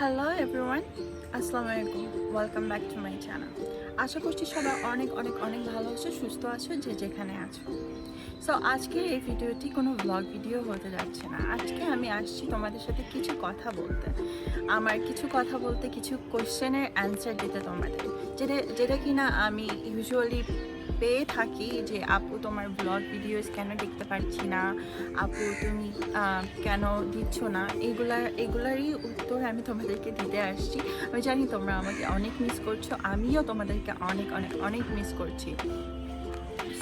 Hello everyone, আসসালামু আলাইকুম। Welcome back to my channel. আশা করছি সবাই অনেক অনেক অনেক ভালো আছো, সুস্থ আছো, যে যেখানে আছো। সো আজকে এই ভিডিওটি কোনো ব্লগ ভিডিও হতে যাচ্ছে না। আজকে আমি আসছি তোমাদের সাথে কিছু কথা বলতে, কিছু কোশ্চেনের অ্যান্সার দিতে তোমাদের, যেটা যেটা কিনা আমি ইউজুয়ালি পেয়ে থাকি, যে আপু তোমার ব্লগ ভিডিওস কেন দেখতে পাচ্ছি না, আপু তুমি কেন দিচ্ছ না, এগুলারই উত্তর আমি তোমাদেরকে দিতে আসছি। আমি জানি তোমরা আমাকে অনেক মিস করছো, আমিও তোমাদেরকে অনেক অনেক অনেক মিস করছি।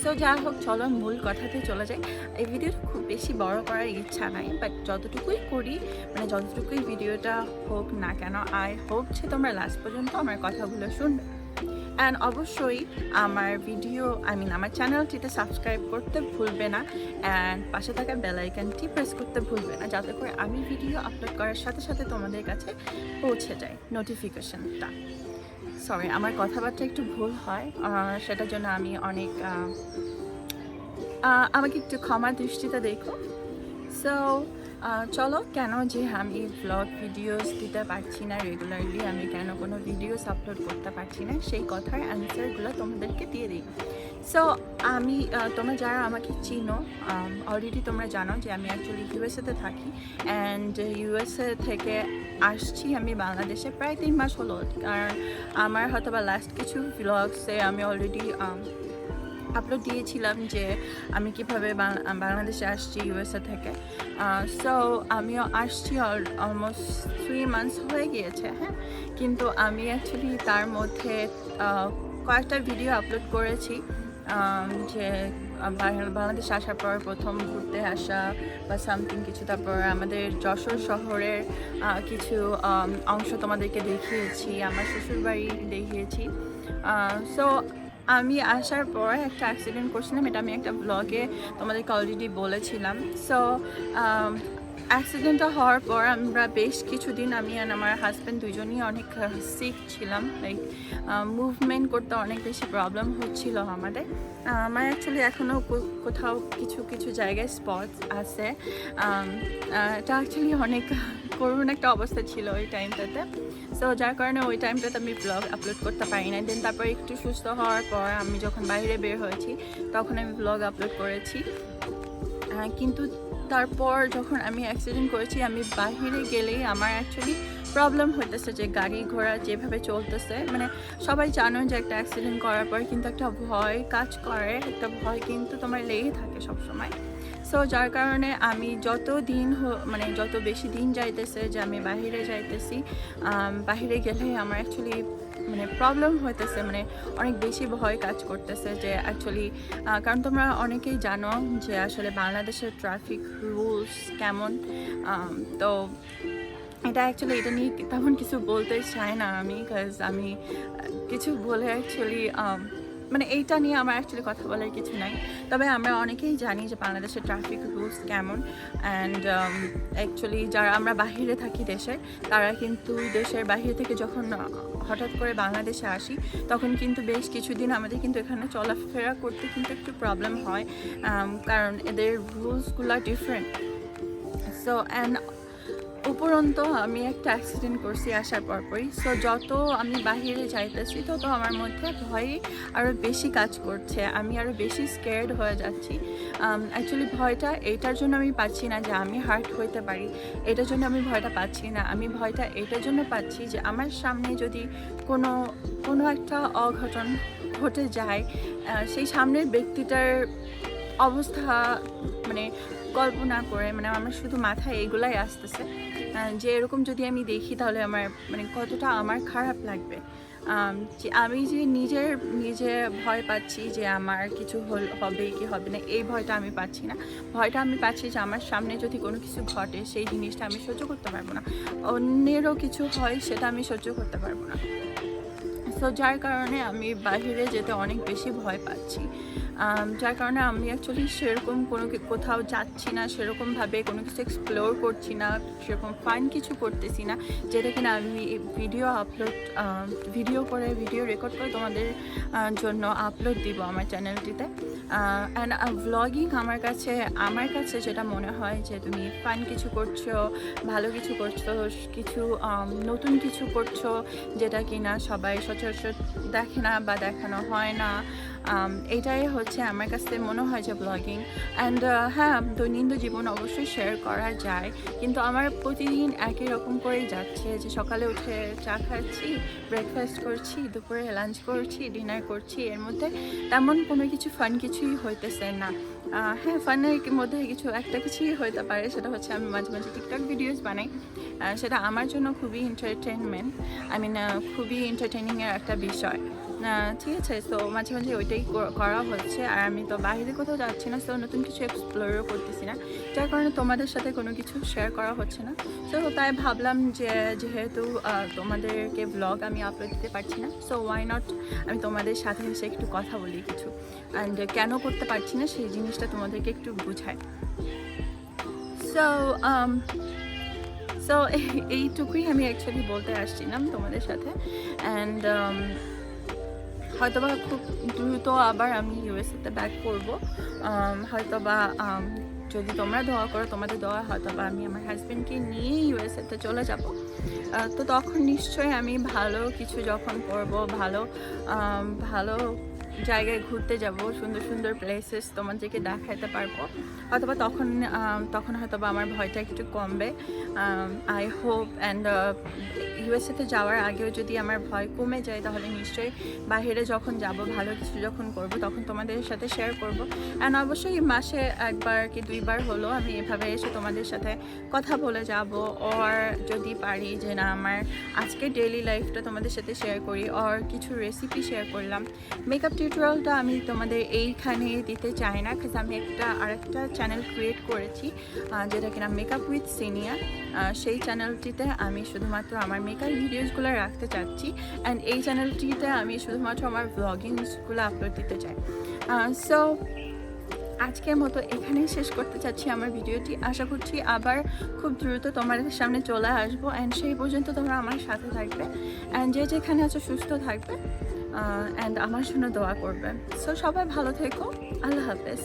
সো যা হোক, চলো মূল কথাতে চলে যাই। এই ভিডিওটা খুব বেশি বড় করার ইচ্ছা নাই, বাট যতটুকুই করি, যতটুকুই ভিডিওটা হোক না কেন, আই হোপ যে তোমরা লাস্ট পর্যন্ত আমার কথাগুলো শুনবে। অ্যান্ড অবশ্যই আমার আমার চ্যানেলটিতে সাবস্ক্রাইব করতে ভুলবে না, অ্যান্ড পাশে থাকা বেল আইকনটি প্রেস করতে ভুলবে না, যাতে করে আমি ভিডিও আপলোড করার সাথে সাথে তোমাদের কাছে পৌঁছে যায় নোটিফিকেশনটা। সরি, আমার কথাবার্তা একটু ভুল হয়, সেটার জন্য আমি অনেক আমাকে একটু ক্ষমা দৃষ্টিতে দেখো। সো চলো, কেন যে আমি ব্লগ ভিডিওস দিতে পারছি না রেগুলারলি, আমি কেন কোনো ভিডিওস আপলোড করতে পারছি না, সেই কথার অ্যান্সারগুলো তোমাদেরকে দিয়ে দিই। সো তোমরা যারা আমাকে চিনো, অলরেডি তোমরা জানো যে আমি অ্যাকচুয়ালি ইউএসএতে থাকি, অ্যান্ড ইউএসএ থেকে আসছি আমি বাংলাদেশে প্রায় 3 মাস হলো। কারণ আমার হয়তো বা লাস্ট কিছু ভ্লগসে আমি অলরেডি আপলোড দিয়েছিলাম যে আমি কীভাবে বাংলাদেশে আসছি ইউএসএ থেকে। সো আমিও আসছি অলমোস্ট 3 মান্থস হয়ে গিয়েছে, হ্যাঁ। কিন্তু আমি অ্যাকচুয়ালি তার মধ্যে কয়েকটা ভিডিও আপলোড করেছি, যে বাংলাদেশে আসার পর প্রথম ঘুরতে আসা বা সামথিং কিছু, তারপর আমাদের যশোর শহরের কিছু অংশ তোমাদেরকে দেখিয়েছি, আমার শ্বশুরবাড়ি দেখিয়েছি। সো আমি আসার পর একটা অ্যাক্সিডেন্ট করছিলাম, এটা আমি একটা ব্লগে তোমাদেরকে অলরেডি বলেছিলাম। সো অ্যাক্সিডেন্টটা হওয়ার পর আমরা বেশ কিছুদিন, আমি আর আমার হাজব্যান্ড দুজনই অনেক সিক ছিলাম, লাইক মুভমেন্ট করতে অনেক বেশি প্রবলেম হচ্ছিল আমাদের। আমার অ্যাকচুয়ালি এখনও কোথাও কিছু কিছু জায়গায় স্পটস আছে। এটা অ্যাকচুয়ালি অনেক করুণ একটা অবস্থা ছিল ওই টাইমটাতে। সো যার কারণে ওই টাইমটাতে আমি ব্লগ আপলোড করতে পারি না। দেন তারপর একটু সুস্থ হওয়ার পর আমি যখন বাইরে বের হয়েছি, তখন আমি ব্লগ আপলোড করেছি। কিন্তু তারপর যখন আমি অ্যাক্সিডেন্ট করেছি, আমি বাইরে গেলেই আমার অ্যাকচুয়ালি প্রবলেম হইতেছে, যে গাড়ি ঘোড়া যেভাবে চলতেছে, সবাই জানো যে একটা অ্যাক্সিডেন্ট করার পর কিন্তু একটা ভয় কাজ করে, একটা ভয় কিন্তু তোমার লেগে থাকে সবসময়। সো যার কারণে আমি যত বেশি দিন যাইতেছে যে আমি বাহিরে যাইতেছি, বাহিরে গেলে আমার অ্যাকচুয়ালি প্রবলেম হইতেছে, অনেক বেশি ভয় কাজ করতেছে, যে অ্যাকচুয়ালি কারণ তোমরা অনেকেই জানো যে আসলে বাংলাদেশের ট্রাফিক রুলস কেমন। তো এটা নিয়ে তেমন কিছু বলতে চাই না আমি, বিকজ আমি কিছু বলে অ্যাকচুয়ালি এইটা নিয়ে আমার অ্যাকচুয়ালি কথা বলার কিছু নাই। তবে আমরা অনেকেই জানি যে বাংলাদেশের ট্রাফিক রুলস কেমন, অ্যান্ড অ্যাকচুয়ালি যারা আমরা বাহিরে থাকি দেশের, তারা কিন্তু দেশের বাহিরে থেকে যখন হঠাৎ করে বাংলাদেশে আসি, তখন কিন্তু বেশ কিছুদিন আমাদের কিন্তু এখানে চলাফেরা করতে কিন্তু একটু প্রবলেম হয়, কারণ এদের রুলসগুলো ডিফারেন্ট। সো অ্যান্ড উপরন্ত আমি একটা অ্যাক্সিডেন্ট করছি আসার পরপরই। সো যত আমি বাহিরে যাইতেছি, তত আমার মধ্যে ভয় আরও বেশি কাজ করছে, আমি আরও বেশি স্কেয়ার্ড হয়ে যাচ্ছি। অ্যাকচুয়ালি ভয়টা এইটার জন্য আমি পাচ্ছি না যে আমি হার্ট হইতে পারি, এটার জন্য আমি ভয়টা পাচ্ছি না। আমি ভয়টা এটার জন্য পাচ্ছি যে আমার সামনে যদি কোনো একটা অঘটন ঘটে যায়, সেই সামনের ব্যক্তিটার অবস্থা কল্পনা করে আমার শুধু মাথায় এগুলাই আসতেছে, যে এরকম যদি আমি দেখি, তাহলে আমার কতটা আমার খারাপ লাগবে। যে আমি যে নিজে ভয় পাচ্ছি যে আমার কিছু হবে কি হবে না, এই ভয়টা আমি পাচ্ছি না। ভয়টা আমি পাচ্ছি যে আমার সামনে যদি কোনো কিছু ঘটে, সেই জিনিসটা আমি সহ্য করতে পারবো না, অন্যেরও কিছু হয় সেটা আমি সহ্য করতে পারবো না। সো যার কারণে আমি বাইরে যেতে অনেক বেশি ভয় পাচ্ছি, যার কারণে আমি অ্যাকচুয়ালি সেরকম কোথাও যাচ্ছি না, সেরকমভাবে কোনো কিছু এক্সপ্লোর করছি না, সেরকম ফান কিছু করতেছি না যেটা কিনা আমি ভিডিও রেকর্ড করে তোমাদের জন্য আপলোড দিব আমার চ্যানেলটিতে। অ্যান্ড ভ্লগিং আমার কাছে যেটা মনে হয় যে তুমি ফান কিছু করছো, ভালো কিছু করছো, কিছু নতুন কিছু করছো যেটা কিনা সবাই সচরাচর দেখে না বা দেখানো হয় না, এটাই হচ্ছে আমার কাছে মনে হয় যে ব্লগিং। অ্যান্ড হ্যাঁ, দৈনন্দিন জীবন অবশ্যই শেয়ার করা যায়, কিন্তু আমার প্রতিদিন একই রকম করেই যাচ্ছে, যে সকালে উঠে চা খাচ্ছি, ব্রেকফাস্ট করছি, দুপুরে লাঞ্চ করছি, ডিনার করছি, এর মধ্যে তেমন কোনো কিছু ফান কিছুই হইতেছে না। হ্যাঁ, ফানের মধ্যে কিছুই হইতে পারে, সেটা হচ্ছে আমি মাঝে মাঝে টিকটক ভিডিওস বানাই, সেটা আমার জন্য খুবই খুবই এন্টারটেইনিংয়ের একটা বিষয়, ঠিক আছে। তো মাঝে মাঝে ওইটাই করা হচ্ছে, আর আমি তো বাইরে কোথাও যাচ্ছি না, তো নতুন কিছু এক্সপ্লোরও করতেছি না, যার কারণে তোমাদের সাথে কোনো কিছু শেয়ার করা হচ্ছে না। তো তাই ভাবলাম যে যেহেতু তোমাদেরকে ব্লগ আমি আপলোড দিতে পারছি না, সো ওয়াই নট আমি তোমাদের সাথে এসে একটু কথা বলি কিছু, অ্যান্ড কেন করতে পারছি না সেই জিনিসটা তোমাদেরকে একটু বুঝাই। সো এইটুকুই আমি অ্যাকচুয়ালি বলতে আসছিলাম তোমাদের সাথে। অ্যান্ড হয়তোবা খুব দ্রুত আবার আমি ইউএসএতে ব্যাক করবো, হয়তোবা যদি তোমরা দোয়া করো, তোমাদের দোয়া হয়তোবা আমি আমার হাজব্যান্ডকে নিয়ে ইউএসএতে চলে যাব। তো তখন নিশ্চয়ই আমি ভালো কিছু যখন করবো, ভালো জায়গায় ঘুরতে যাব, সুন্দর সুন্দর প্লেসেস তোমাদেরকে দেখাতে পারবো, অথবা তখন হয়তো বা আমার ভয়টা একটু কমবে, আই হোপ। অ্যান্ড ইউএসএতে যাওয়ার আগেও যদি আমার ভয় কমে যায়, তাহলে নিশ্চয়ই বাইরে যখন যাব, ভালো কিছু যখন করব, তখন তোমাদের সাথে শেয়ার করব। অ্যান্ড অবশ্যই মাসে একবার কি দুইবার হলো আমি এভাবে এসে তোমাদের সাথে কথা বলে যাব, ওর যদি পারি যে না আমার আজকের ডেইলি লাইফটা তোমাদের সাথে শেয়ার করি, ওর কিছু রেসিপি শেয়ার করলাম। মেকআপ টিউটোরিয়ালটা আমি তোমাদের এইখানে দিতে চাই না, কারণ আমি আরেকটা চ্যানেল ক্রিয়েট করেছি যেটা কিনা মেকআপ উইথ সিনিয়া। সেই চ্যানেলটিতে আমি শুধুমাত্র আমার মেকআপ ভিডিওসগুলো রাখতে চাচ্ছি, অ্যান্ড এই চ্যানেলটিতে আমি শুধুমাত্র আমার ব্লগিংসগুলো আপলোড দিতে চাই। সো আজকের মতো এখানেই শেষ করতে চাচ্ছি আমার ভিডিওটি। আশা করছি আবার খুব দ্রুত তোমাদের সামনে চলে আসবো, অ্যান্ড সেই পর্যন্ত তোমরা আমার সাথে থাকবে, অ্যান্ড যে যেখানে আছো সুস্থ থাকবে, অ্যান্ড আমার জন্য দোয়া করবে। সো সবাই ভালো থেকো, আল্লাহ হাফেজ।